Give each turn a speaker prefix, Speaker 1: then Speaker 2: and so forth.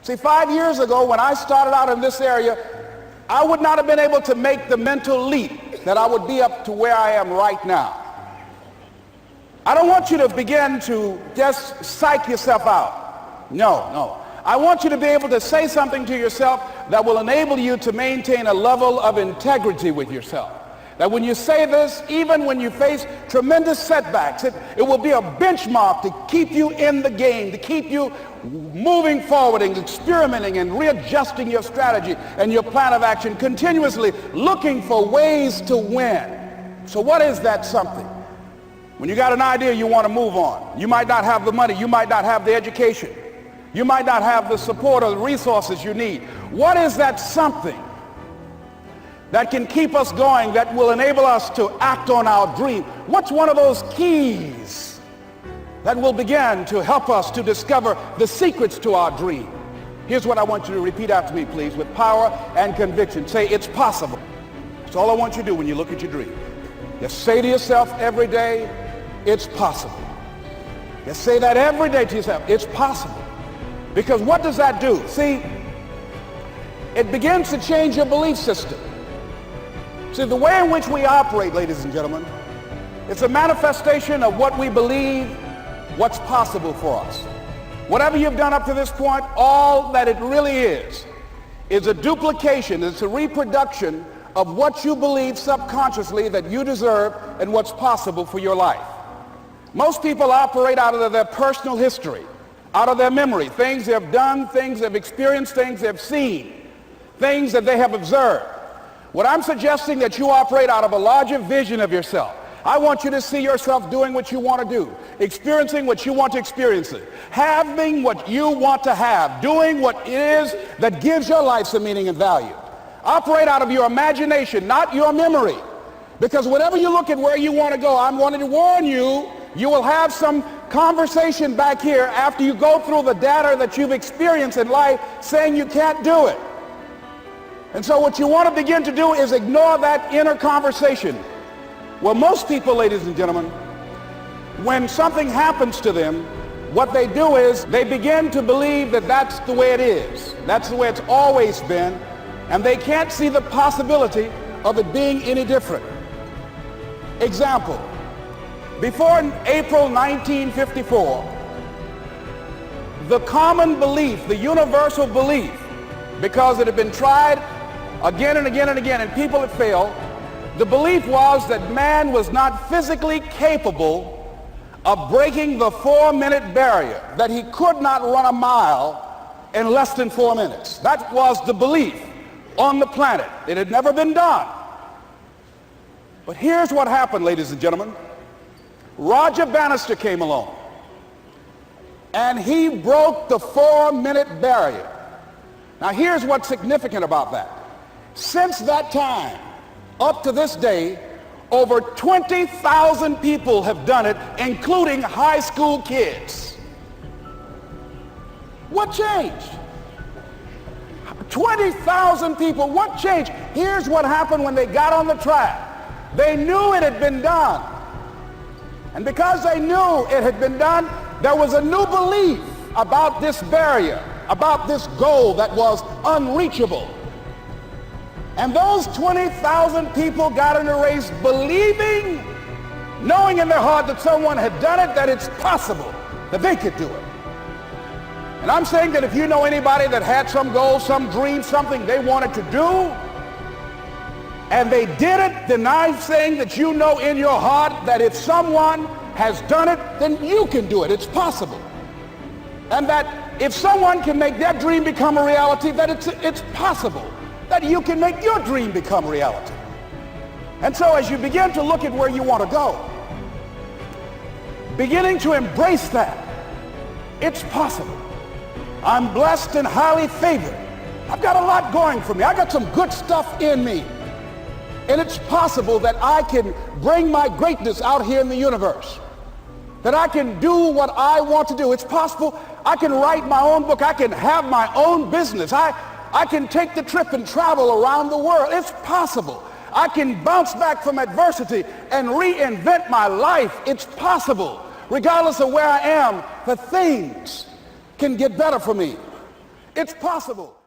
Speaker 1: See, 5 years ago when I started out in this area, I would not have been able to make the mental leap that I would be up to where I am right now. I don't want you to begin to just psych yourself out. No. I want you to be able to say something to yourself that will enable you to maintain a level of integrity with yourself. That when you say this, even when you face tremendous setbacks, it will be a benchmark to keep you in the game, to keep you moving forward and experimenting and readjusting your strategy and your plan of action, continuously looking for ways to win. So what is that something? When you got an idea you want to move on, you might not have the money, you might not have the education, you might not have the support or the resources you need. What is that something that can keep us going, that will enable us to act on our dream? What's one of those keys that will begin to help us to discover the secrets to our dream? Here's what I want you to repeat after me, please, with power and conviction. Say, it's possible. That's all I want you to do when you look at your dream. Just say to yourself every day, it's possible. Just say that every day to yourself, it's possible. Because what does that do? See, it begins to change your belief system. See, the way in which we operate, ladies and gentlemen, it's a manifestation of what we believe, what's possible for us. Whatever you've done up to this point, all that it really is a duplication, it's a reproduction of what you believe subconsciously that you deserve and what's possible for your life. Most people operate out of their personal history, out of their memory, things they have done, things they've experienced, things they've seen, things that they have observed. What I'm suggesting that you operate out of a larger vision of yourself. I want you to see yourself doing what you want to do, experiencing what you want to experience, having what you want to have, doing what it is that gives your life some meaning and value. Operate out of your imagination, not your memory. Because whenever you look at where you want to go, I'm wanting to warn you, you will have some conversation back here after you go through the data that you've experienced in life saying you can't do it. And so what you want to begin to do is ignore that inner conversation. Well, most people, ladies and gentlemen, when something happens to them, what they do is they begin to believe that that's the way it is. That's the way it's always been. And they can't see the possibility of it being any different. Example, before April 1954, the common belief, the universal belief, because it had been tried again and again and again, and people had failed, the belief was that man was not physically capable of breaking the 4-minute barrier, that he could not run a mile in less than 4 minutes. That was the belief on the planet. It had never been done. But here's what happened, ladies and gentlemen. Roger Bannister came along, and he broke the 4-minute barrier. Now here's what's significant about that. Since that time, up to this day, over 20,000 people have done it, including high school kids. What changed? 20,000 people, what changed? Here's what happened when they got on the track. They knew it had been done. And because they knew it had been done, there was a new belief about this barrier, about this goal that was unreachable. And those 20,000 people got in the race believing, knowing in their heart that someone had done it, that it's possible, that they could do it. And I'm saying that if you know anybody that had some goal, some dream, something they wanted to do, and they did it, then I'm saying that you know in your heart that if someone has done it, then you can do it. It's possible. And that if someone can make their dream become a reality, that it's possible that you can make your dream become reality. And so as you begin to look at where you want to go, beginning to embrace that, it's possible. I'm blessed and highly favored. I've got a lot going for me. I got some good stuff in me. And it's possible that I can bring my greatness out here in the universe. That I can do what I want to do. It's possible I can write my own book. I can have my own business. I can take the trip and travel around the world. It's possible. I can bounce back from adversity and reinvent my life. It's possible. Regardless of where I am, the things can get better for me. It's possible.